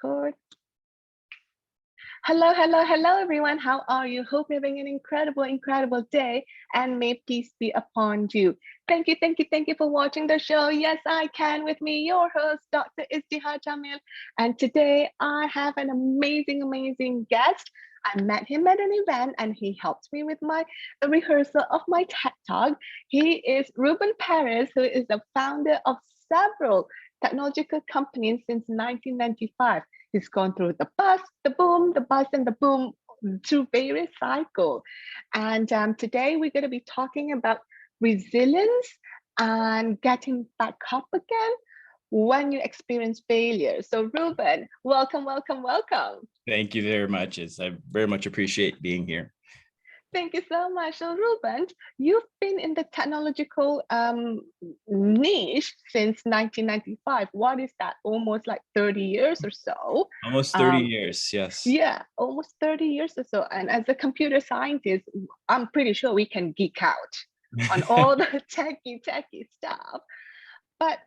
Record. Hello, hello, hello, everyone. How are you? Hope you're having an incredible day, and may peace be upon you. Thank you for watching the show. Yes, I can with me, your host, Dr. Izdihar Jamil. And today I have an amazing guest. I met him at an event and he helped me with my rehearsal of my TED Talk. He is Ruben Perez, who is the founder of several technological companies since 1995. He's gone through the bust, the boom, the bust, and the boom through various cycles. And today we're going to be talking about resilience and getting back up again when you experience failure. So Ruben, welcome. Thank you very much. I very much appreciate being here. Thank you so much. So Ruben, you've been in the technological niche since 1995. What is that? Almost like 30 years or so. Almost 30 years, yes. Yeah, almost 30 years or so. And as a computer scientist, I'm pretty sure we can geek out on all the techie stuff. But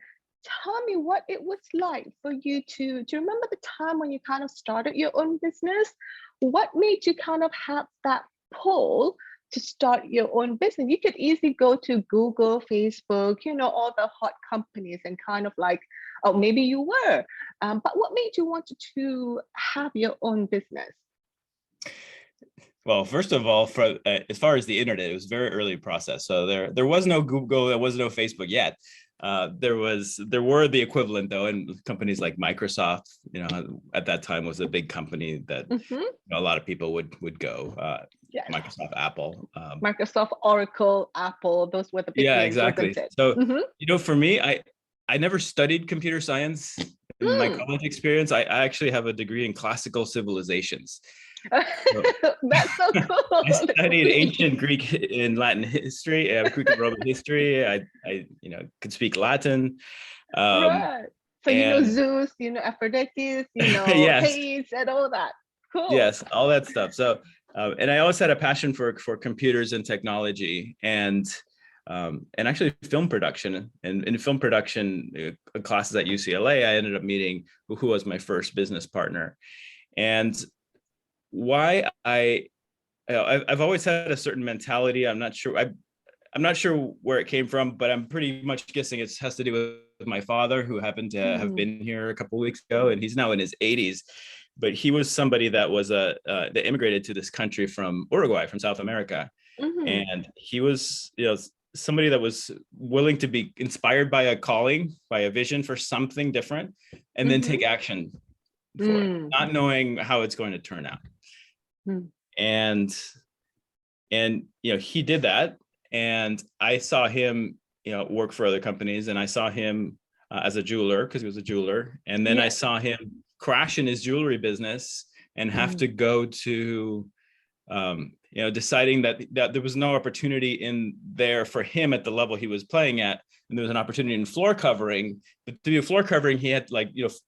tell me what it was like for you to remember the time when you kind of started your own business? What made you kind of have that pull to start your own business? You could easily go to Google, Facebook, all the hot companies and kind of like, oh, maybe you were, but what made you want to have your own business? Well, first of all, for as far as the internet, it was a very early process. So there was no Google, there was no Facebook yet. There were the equivalent though, and companies like Microsoft, at that time was a big company that a lot of people would go. Yes. Microsoft, Apple, Microsoft, Oracle, Apple, those were the big names. Exactly. So for me, I never studied computer science in my college experience. I actually have a degree in classical civilizations. So, that's so cool. I studied ancient Greek and Latin history, Greek and Roman history. I could speak Latin. Right. So Zeus, Aphrodite, yes. Hades, and all that. Cool. Yes, all that stuff. So, and I always had a passion for computers and technology, and actually film production. And in film production classes at UCLA, I ended up meeting who was my first business partner, and why I've always had a certain mentality. I'm not sure where it came from, but I'm pretty much guessing it has to do with my father, who happened to have been here a couple of weeks ago, and he's now in his 80s. But he was somebody that was that immigrated to this country from Uruguay, from South America, and he was somebody that was willing to be inspired by a calling, by a vision for something different, and then take action for it, not knowing how it's going to turn out. And he did that, and I saw him work for other companies, and I saw him as a jeweler, because he was a jeweler, and then I saw him crash in his jewelry business and have to go to deciding that there was no opportunity in there for him at the level he was playing at, and there was an opportunity in floor covering. But to do floor covering, he had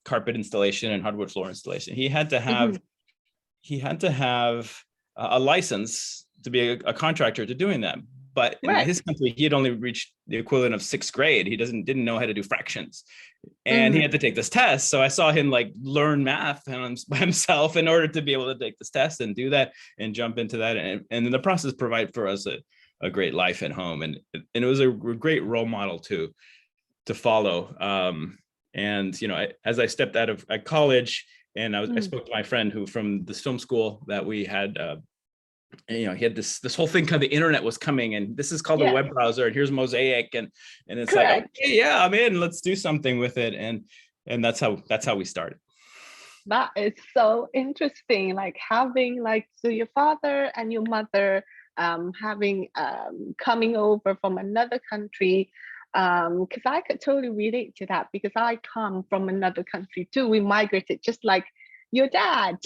carpet installation and hardwood floor installation. He had to have a license to be a contractor to doing that. But in his country, he had only reached the equivalent of 6th grade. He didn't know how to do fractions, and he had to take this test. So I saw him learn math by himself in order to be able to take this test and do that and jump into that, and in the process provide for us a great life at home. And it was a great role model to follow. And as I stepped out of college, and I spoke to my friend who from this film school that we had. He had this whole thing, kind of the internet was coming, and this is called a web browser, and here's Mosaic, and it's like, okay, yeah, I'm in, let's do something with it, and that's how we started. That is so interesting, having so your father and your mother having coming over from another country, because I could totally relate to that, because I come from another country too. We migrated just like your dad.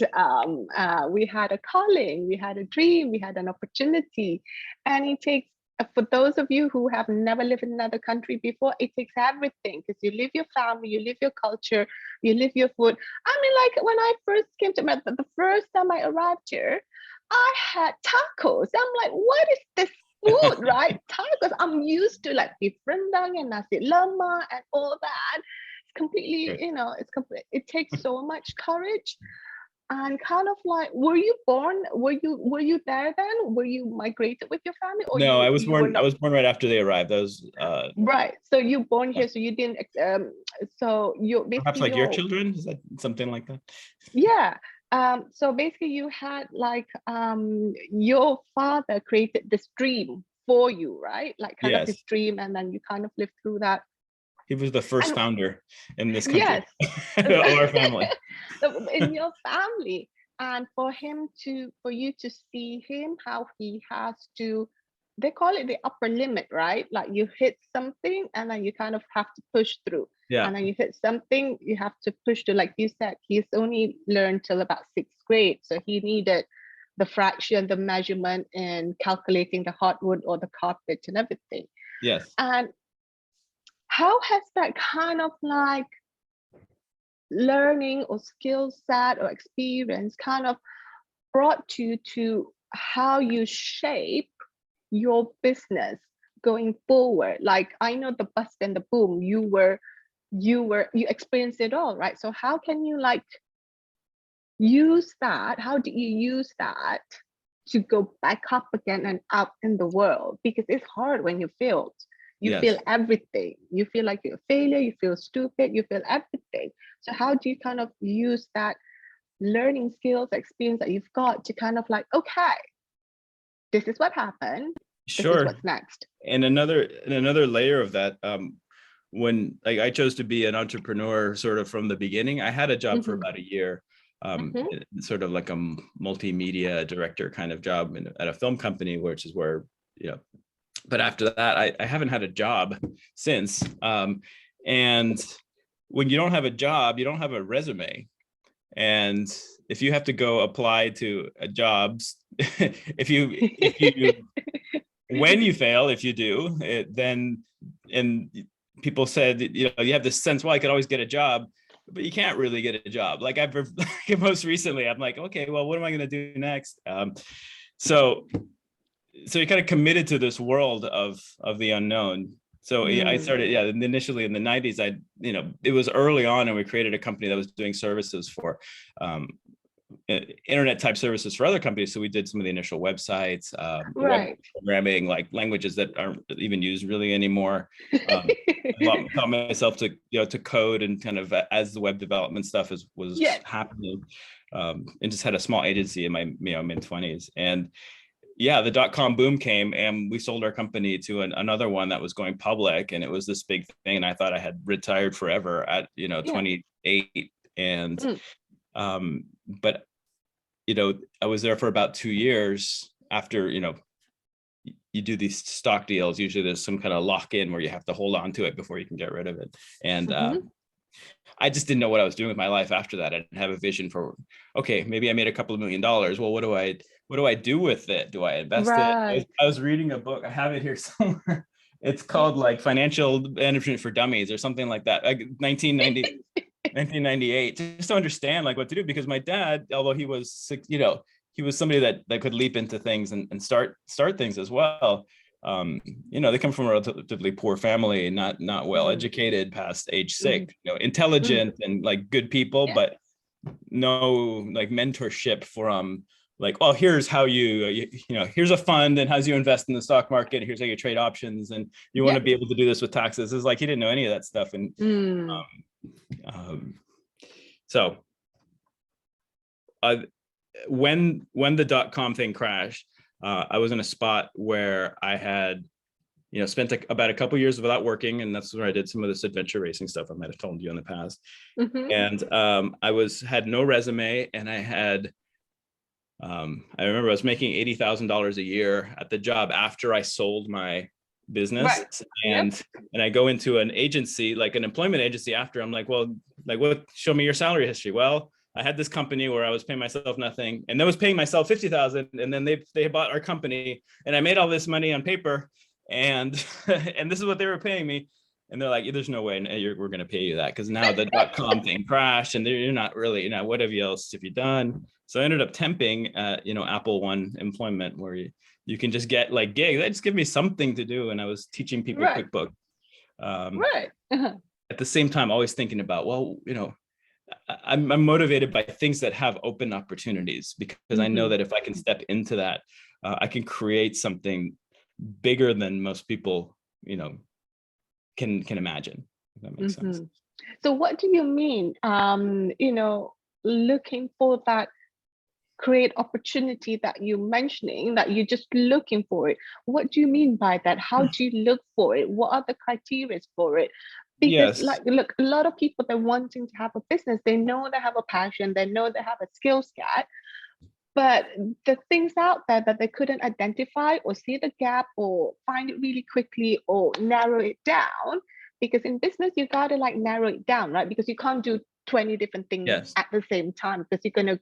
We had a calling, we had a dream, we had an opportunity, and it takes, for those of you who have never lived in another country before, it takes everything, because you live your family, you live your culture, you live your food. I mean, when I first came to America, the first time I arrived here, I had tacos. I'm like, what is this food, right? Tacos. I'm used to beef rendang and nasi lemak and all that. completely, Right. you know, it takes so much courage. And kind of like, were you born? Were you there then? Were you migrated with your family, or No, you were I not? was born right after they arrived. That was Right. So you born yeah, here, so you didn't. So you perhaps basically like your your children. Is that something like that? yeah. So basically you had like your father created this dream for you, right? Like kind of Yes, this dream, and then you kind of lived through that. he was the first And founder in this country yes, of our family. in your family, and for you to see him how he has to, they call it the upper limit, right? Like you hit something and then you kind of have to push through, Yeah. and then you hit something you have to push through. Like you said, he's only learned till about sixth grade, so he needed the fraction, the measurement, and calculating the hardwood or the carpet and everything. Yes. And how has that kind of like learning or skill set or experience kind of brought you to how you shape your business going forward? Like I know the bust and the boom, you experienced it all, right? So how can you like use that? How do you use that to go back up again and out in the world? Because it's hard when you failed. You feel Yes. everything. You feel like you're a failure, you feel stupid, you feel everything. So how do you kind of use that learning skills, experience that you've got to kind of like, okay, this is what happened, this is Sure. what's next. And another layer of that, when like I chose to be an entrepreneur sort of from the beginning, I had a job for Mm-hmm, about a year, mm-hmm, sort of like a multimedia director kind of job at a film company, which is where, you know, but after that, I haven't had a job since. And when you don't have a job, you don't have a resume. And if you have to go apply to jobs, if you when you fail, if you do, then and people said, you know, you have this sense, well, I could always get a job, but you can't really get a job. Like I've most recently, I'm like, okay, well, what am I going to do next? So so you kind of committed to this world of the unknown. So I mm, started, yeah, initially in the 90s, you know, it was early on, and we created a company that was doing services for um, internet type services for other companies. So we did some of the initial websites, web right. programming, like languages that aren't even used really anymore. I taught myself to, you know, to code, and kind of as the web development stuff was Yes. happening, and just had a small agency in my, you know, mid-20s. And yeah, the dot-com boom came, and we sold our company to another one that was going public, and it was this big thing. And I thought I had retired forever at, you know, Yeah. 28. And Mm, but you know, I was there for about 2 years. After, you know, you do these stock deals, usually there's some kind of lock-in where you have to hold on to it before you can get rid of it. And mm-hmm. I just didn't know what I was doing with my life after that. I didn't have a vision for, okay, maybe I made a couple of $1 million. Well, what do I do with it? Do I invest it? Right. I was reading a book. I have it here somewhere. It's called like Financial Management for Dummies or something like that. Like 1998, just to understand like what to do. Because my dad, although he was sick, you know, he was somebody that could leap into things and start things as well. You know, they come from a relatively poor family, not well Mm-hmm, educated past age mm-hmm, 6, you know, mm, intelligent and like good people, yeah. but no like mentorship from like, oh, here's how you know, here's a fund, and how you invest in the stock market. Here's how you trade options, and you want Yeah. to be able to do this with taxes. It's like he didn't know any of that stuff. And Mm, um, so uh, when the dot-com thing crashed, I was in a spot where I had, you know, spent about a couple of years without working, and that's where I did some of this adventure racing stuff I might have told you in the past. mm-hmm, And I had no resume, and I remember I was making $80,000 a year at the job after I sold my business. right. Yep. And I go into an agency, like an employment agency after. I'm like, well, like, what, show me your salary history. Well, I had this company where I was paying myself nothing, and then was paying myself 50,000, and then they bought our company, and I made all this money on paper, and and this is what they were paying me. And they're like, there's no way we're going to pay you that, because now the dot-com thing crashed, and you're not really, you know, what else have you done? So I ended up temping at, you know, Apple One employment, where you can just get like gigs. They just give me something to do, and I was teaching people Right. QuickBooks. Um, Right. Uh-huh. at the same time, always thinking about, well, I'm motivated by things that have open opportunities, because I know that if I can step into that, I can create something bigger than most people, can imagine. If that makes sense. So what do you mean, looking for that create opportunity that you're mentioning, that you're just looking for it? What do you mean by that? How do you look for it? What are the criteria for it? Because Yes. look, a lot of people, they're wanting to have a business. They know they have a passion. They know they have a skill set. But the things out there that they couldn't identify or see the gap or find it really quickly or narrow it down, because in business, you got to like narrow it down, right? Because you can't do 20 different things Yes. at the same time, because you're gonna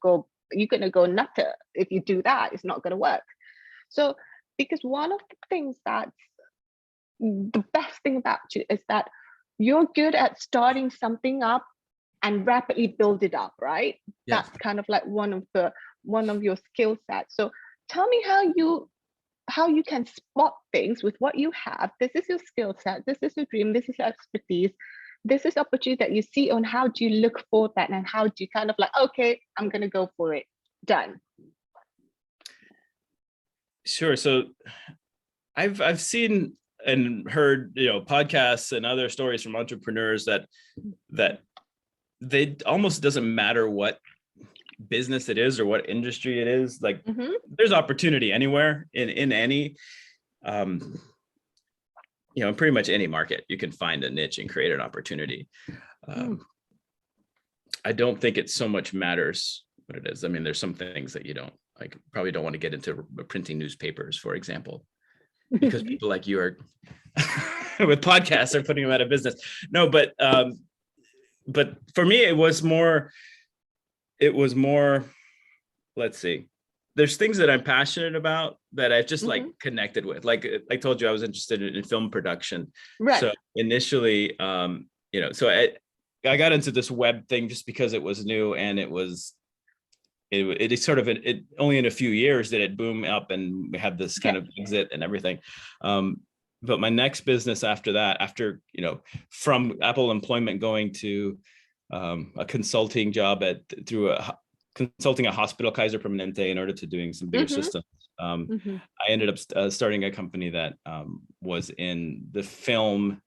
go nutter if you do that. It's not gonna work. So because one of the things that's the best thing about you is that you're good at starting something up and rapidly build it up, right? Yes. That's kind of like one of your skill sets. So tell me how you can spot things with what you have. This is your skill set. This is your dream. This is your expertise. This is opportunity that you see, on how do you look for that, and how do you kind of like, okay, I'm going to go for it. Done. Sure. So I've seen and heard, podcasts and other stories from entrepreneurs that they almost doesn't matter what business it is or what industry it is. Like there's opportunity anywhere in any, in pretty much any market, you can find a niche and create an opportunity. I don't think it so much matters what it is. I mean, there's some things that you don't like, probably don't want to get into printing newspapers, for example, because people like you are with podcasts are putting them out of business. No, but for me, it was more, let's see, there's things that I'm passionate about that I've just like connected with. Like I told you, I was interested in film production. Right. So initially, so I got into this web thing just because it was new, and it is sort of it only in a few years did it boom up, and we had this kind of exit and everything. But my next business after that, from Apple employment, going to a consulting job consulting a hospital, Kaiser Permanente, in order to doing some bigger systems. I ended up starting a company that was in the film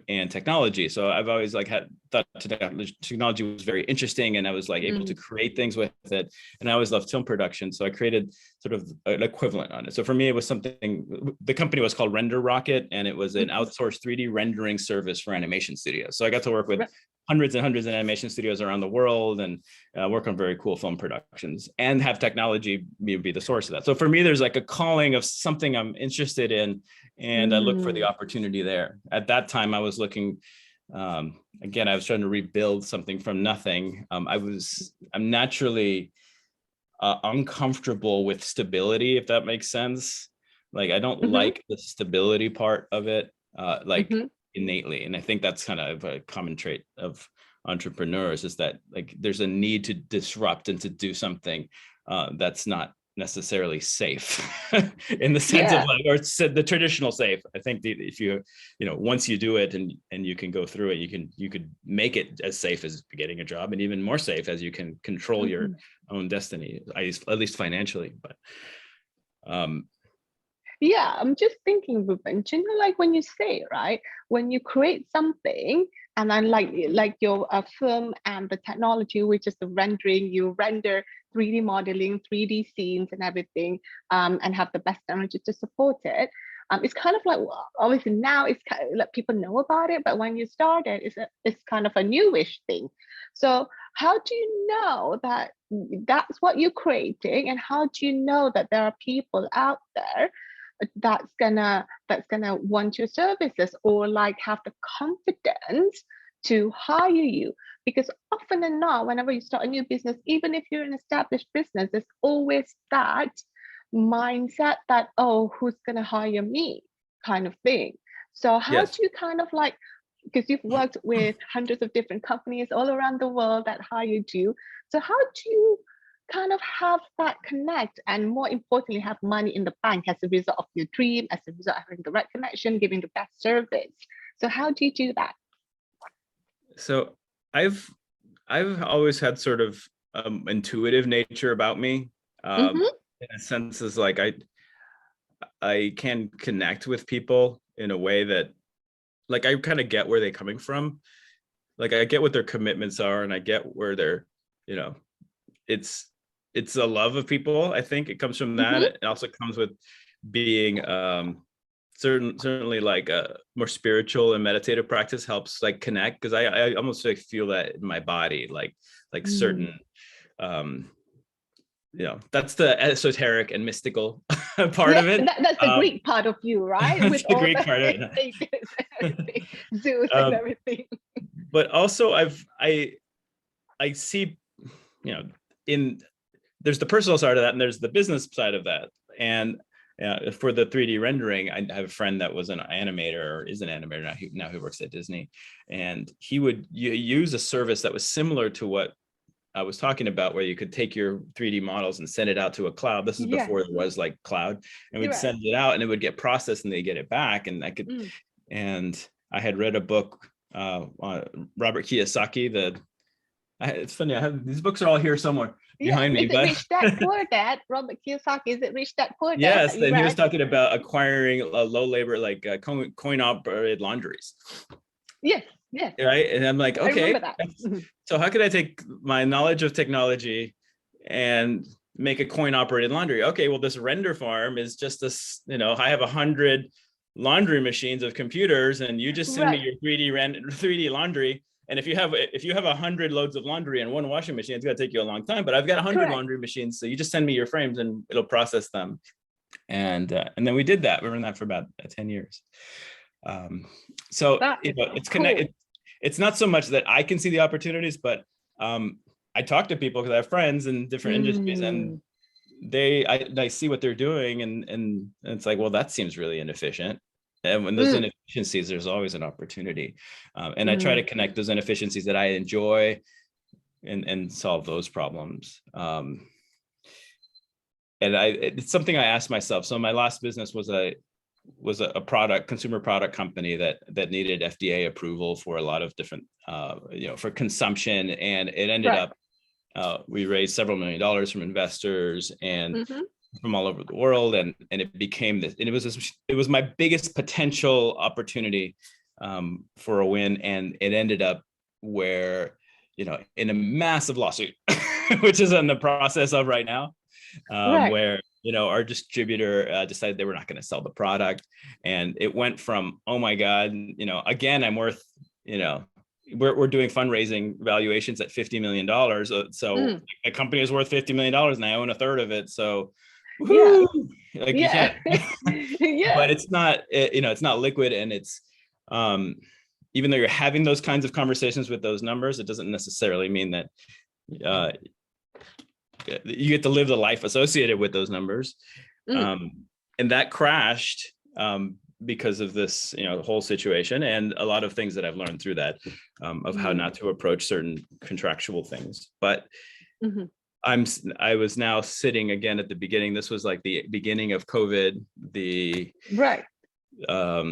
and technology. So I've always thought technology was very interesting, and I was like able to create things with it. And I always loved film production. So I created sort of an equivalent on it. So for me, it was something, the company was called Render Rocket, and it was an outsourced 3D rendering service for animation studios. So I got to work with hundreds and hundreds of animation studios around the world, and work on very cool film productions, and have technology be the source of that. So for me, there's like a calling of something I'm interested in, and I look for the opportunity there. At that time, I was looking, again, I was trying to rebuild something from nothing. I'm naturally uncomfortable with stability, if that makes sense. Like, I don't like the stability part of it, innately. And I think that's kind of a common trait of entrepreneurs, is that like there's a need to disrupt and to do something that's not necessarily safe in the sense of like, or it's the traditional safe. I think if you once you do it and you can go through it, you could make it as safe as getting a job, and even more safe as you can control your own destiny, at least financially. But yeah, I'm just thinking, Ruben, do you know, like when you say, right, when you create something, and then like your film and the technology, which is the rendering, you render 3D modeling, 3D scenes and everything, and have the best technology to support it. It's kind of like, well, obviously now it's kind of like people know about it, but when you started, it's kind of a newish thing. So how do you know that that's what you're creating, and how do you know that there are people out there that's gonna want your services, or like have the confidence to hire you? Because often and not, whenever you start a new business, even if you're an established business, there's always that mindset that, oh, who's gonna hire me, kind of thing. So how do you kind of like, because you've worked with hundreds of different companies all around the world that hired you, so how do you kind of have that connect, and more importantly, have money in the bank as a result of your dream, as a result of having the right connection, giving the best service? So how do you do that? So I've I've always had sort of intuitive nature about me. Mm-hmm. In a sense, is like I can connect with people in a way that, like, I kind of get where they're coming from. Like I get what their commitments are, and I get where they're, you know, it's it's a love of people. I think it comes from that. Mm-hmm. It also comes with being certainly like a more spiritual and meditative practice helps like connect, because I almost like feel that in my body, like certain Mm. um that's the esoteric and mystical part Yeah, of it. that's the um Greek part of you, right? With that's the all great the part of it. Hades and everything, Zeus and um everything. but also I see, you know, in there's the personal side of that and there's the business side of that. And for the 3D rendering, I have a friend that was an animator, or is an animator now. He works at Disney, and he would use a service that was similar to what I was talking about, where you could take your 3D models and send it out to a cloud. This is Yeah, before there was like cloud, and we'd you're right. send it out, and it would get processed, and they get it back, and I could. Mm. And I had read a book on Robert Kiyosaki. It's funny. I have these books are all here somewhere Yeah, behind me, is it but Rich Dad Poor Dad? Robert Kiyosaki, is it Rich Dad Poor Dad that yes, you and he was read? talking about acquiring low labor, like coin operated laundries, Yes, yes, right? And I'm like, I okay, remember that. Mhm. so how could I take my knowledge of technology and make a coin operated laundry? Okay, well, this render farm is just this, I have 100 laundry machines of computers, and you just send me Right, your 3D laundry. And if you have 100 loads of laundry in one washing machine, it's gonna take you a long time. But I've got 100 correct. laundry machines, so you just send me your frames, and it'll process them. And then we did that. We were in that for about 10 years. Um, so That is so it's cool. connected. It's not so much that I can see the opportunities, but I talk to people because I have friends in different industries, and Mm. I see what they're doing, and it's like, well, that seems really inefficient. And when there's Mm. inefficiencies, there's always an opportunity. And I try to Mm. connect those inefficiencies that I enjoy, and solve those problems. And it's something I asked myself. So my last business was a consumer product company that needed FDA approval for a lot of different, for consumption. And it ended Right. up, we raised several $1 million from investors and Mm-hmm. from all over the world. And it became this, and it was my biggest potential opportunity for a win. And it ended up where, in a massive lawsuit, which is in the process of right now, Right. where our distributor decided they were not going to sell the product, and it went from, oh my god, again, I'm worth, we're doing fundraising valuations at $50 million, so Mm. the company is worth $50 million, and I own a third of it, so Yeah. woohoo, like you Yeah. can't. Yeah. But it's not, it's not liquid, and it's um even though you're having those kinds of conversations with those numbers, it doesn't necessarily mean that uh, you get to live the life associated with those numbers. Mm. And that crashed because of this, whole situation, and a lot of things that I've learned through that, of how Mm. not to approach certain contractual things. But Mm-hmm. I was now sitting again at the beginning. This was like the beginning of COVID. Right. I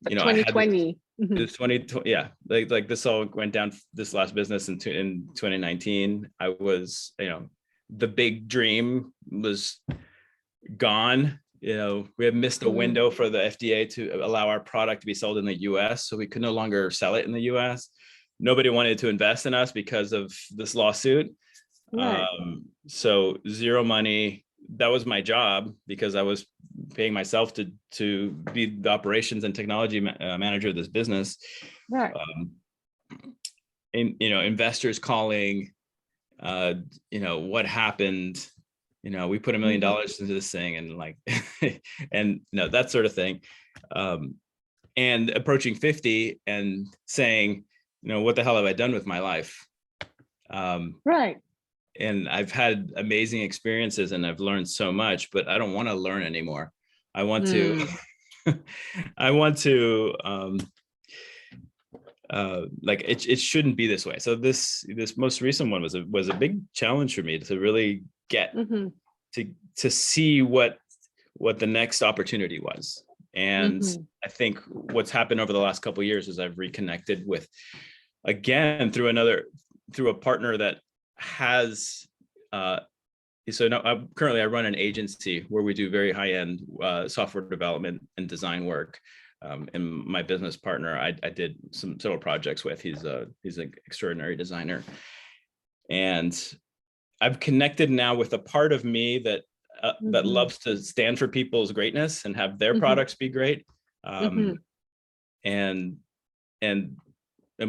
had 2020. Mm-hmm. this 2020, yeah, like this all went down, this last business in 2019. I was, the big dream was gone. We had missed a Mm. window for the FDA to allow our product to be sold in the US, so we could no longer sell it in the US. Nobody wanted to invest in us because of this lawsuit. Right. So zero money. That was my job, because I was paying myself to be the operations and technology manager of this business. Right. Um, and investors calling, what happened? We put $1 million Mm-hmm. into this thing, and like, and that sort of thing. And approaching 50 and saying, what the hell have I done with my life? Right. And I've had amazing experiences, and I've learned so much, but I don't want to learn anymore. I want to, Mm. I want to, like it shouldn't be this way. So this most recent one was a big challenge for me to really get Mm-hmm. to see what the next opportunity was. And Mm-hmm. I think what's happened over the last couple of years is I've reconnected with again, through a partner that has, so now I run an agency where we do very high-end software development and design work. And my business partner, I did several projects with. He's an extraordinary designer, and I've connected now with a part of me that that loves to stand for people's greatness and have their products be great. And and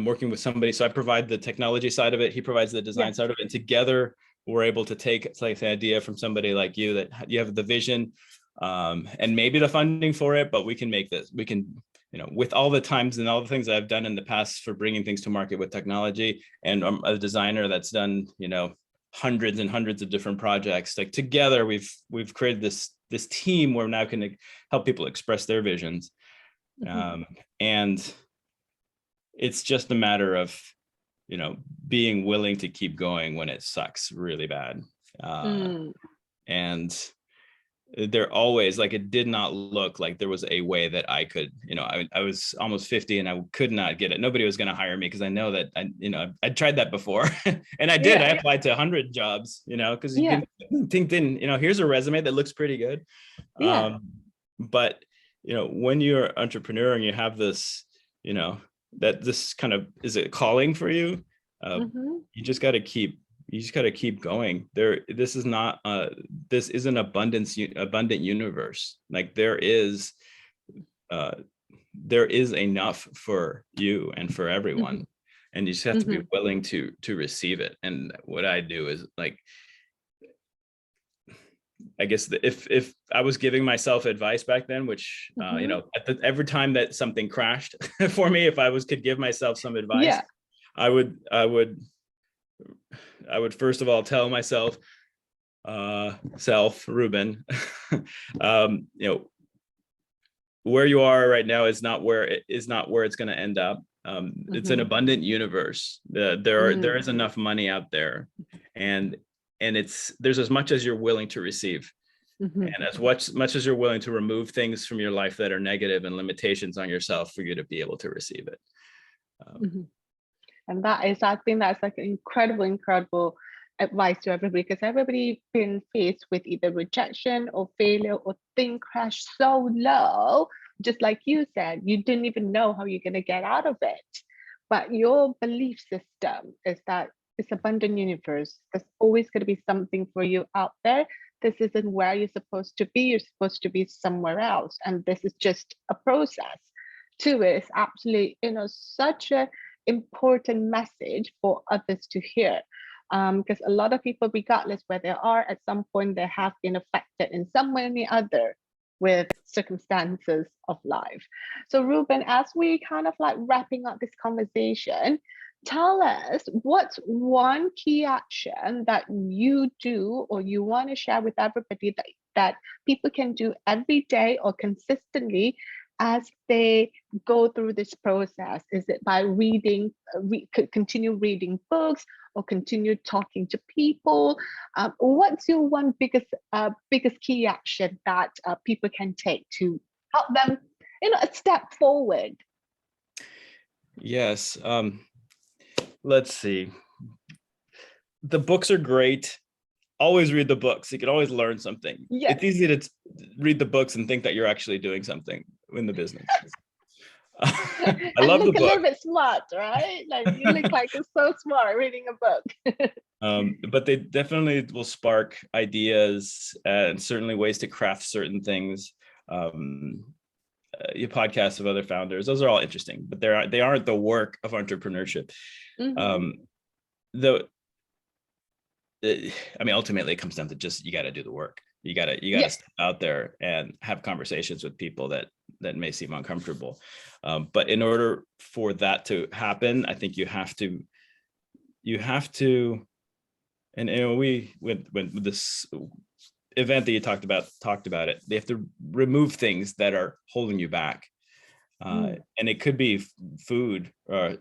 working with somebody, so I provide the technology side of it, he provides the design side of it, and together we're able to take like the idea from somebody like you, that you have the vision and maybe the funding for it, but we can make this. We can, with all the times and all the things that I've done in the past for bringing things to market with technology, and I'm a designer that's done, hundreds and hundreds of different projects. Like together, we've created this team where now can help people express their visions, and it's just a matter of, being willing to keep going when it sucks really bad. And they're always like, it did not look like there was a way that I could, I was almost 50 and I could not get it. Nobody was going to hire me because I know that I tried that before. And I did. I applied to 100 jobs, because you can think then, here's a resume that looks pretty good. But when you're an entrepreneur and you have this, that this kind of is a calling for you, you just got to keep going. This is not this is an abundant universe. Like there is enough for you and for everyone, and you just have to be willing to receive it. And what I do is, like, I guess if I was giving myself advice back then, which every time that something crashed for me, if I could give myself some advice, I would first of all tell myself, Ruben, where you are right now is not where it's going to end up. It's an abundant universe. There is enough money out there, and there's as much as you're willing to receive, and as much as you're willing to remove things from your life that are negative and limitations on yourself for you to be able to receive it. And I think that's like incredible advice to everybody, because everybody been faced with either rejection or failure or thing crashed so low, just like you said, you didn't even know how you're going to get out of it. But your belief system is that it's abundant universe. There's always going to be something for you out there. This isn't where you're supposed to be. You're supposed to be somewhere else. And this is just a process to it. It's absolutely, such a important message for others to hear, because a lot of people, regardless where they are, at some point they have been affected in some way or the other with circumstances of life. So Ruben, as we kind of like wrapping up this conversation, tell us what's one key action that you do or you want to share with everybody that people can do every day or consistently as they go through this process? Is it by reading, continue reading books, or continue talking to people? What's your one biggest key action that people can take to help them, a step forward? Yes. Let's see. The books are great. Always read the books. You can always learn something. It's easy to read the books and think that you're actually doing something in the business. I love the book. A little bit smart, right? Like you look like you're so smart reading a book. But they definitely will spark ideas and certainly ways to craft certain things. Your podcasts of other founders, those are all interesting, but they aren't the work of entrepreneurship. Ultimately it comes down to just, you got to do the work. You got to step out there and have conversations with people that may seem uncomfortable. But in order for that to happen, I think you have to, and when this event that you talked about it, they have to remove things that are holding you back. And it could be food or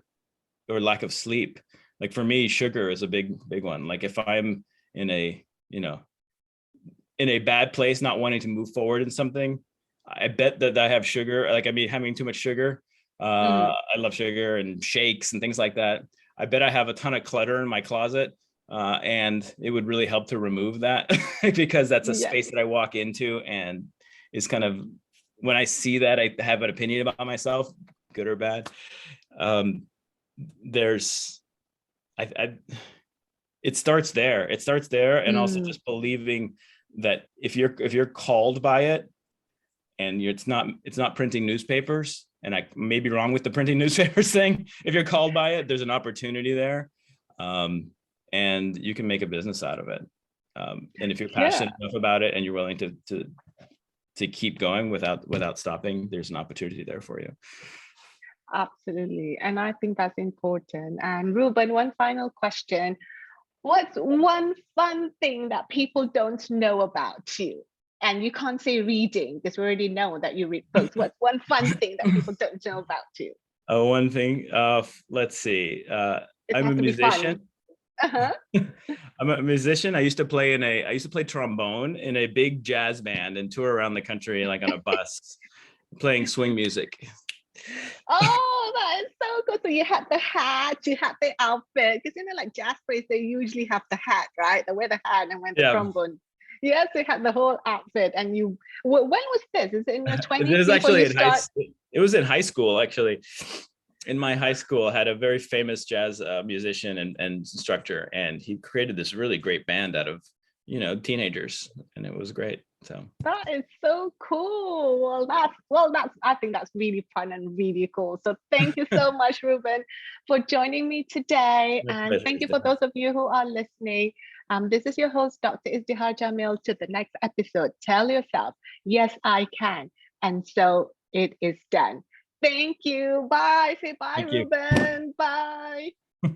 lack of sleep. Like for me, sugar is a big one. Like if I'm in a bad place, not wanting to move forward in something, I bet that I have sugar. Like having too much sugar Mm. I love sugar and shakes and things like that. I bet I have a ton of clutter in my closet, and it would really help to remove that because that's a Yes. space that I walk into, and is kind of, when I see that, I have an opinion about myself, good or bad. Um, there's, I it starts there. It starts there, and also Mm. just believing that if you're called by it, and it's not printing newspapers, and I may be wrong with the printing newspapers thing. If you're called by it, there's an opportunity there, um, and you can make a business out of it. And if you're Yeah. passionate enough about it and you're willing to keep going without stopping, there's an opportunity there for you. Absolutely. And I think that's important. And Ruben, one final question. What's one fun thing that people don't know about you? And you can't say reading because we already know that you read books. What's one fun thing that people don't know about you? Oh, one thing. Let's see. It I'm has a to be musician. fun. Uh-huh. I'm a musician. I used to play trombone in a big jazz band and tour around the country, like on a bus, playing swing music. Oh, that is so good. So you had the hat, you had the outfit. Because like jazz players, they usually have the hat, right? They wear the hat and wear the Yeah, trombone. Yes, you had the whole outfit. And you, when was this? Is it in your it 20s was before actually you in high. start? It was in high school, actually. In my high school, I had a very famous jazz musician and instructor, and he created this really great band out of teenagers, and it was great. So That is so cool. That's I think that's really fun and really cool. So thank you so much, Ruben, for joining me today. my And pleasure. thank you for those of you who are listening. This is your host, Dr. Izdihar Jamil. To the next episode. Tell yourself, yes, I can. And so it is done. Thank you. Bye. Say bye, Thank you. Ruben. Bye.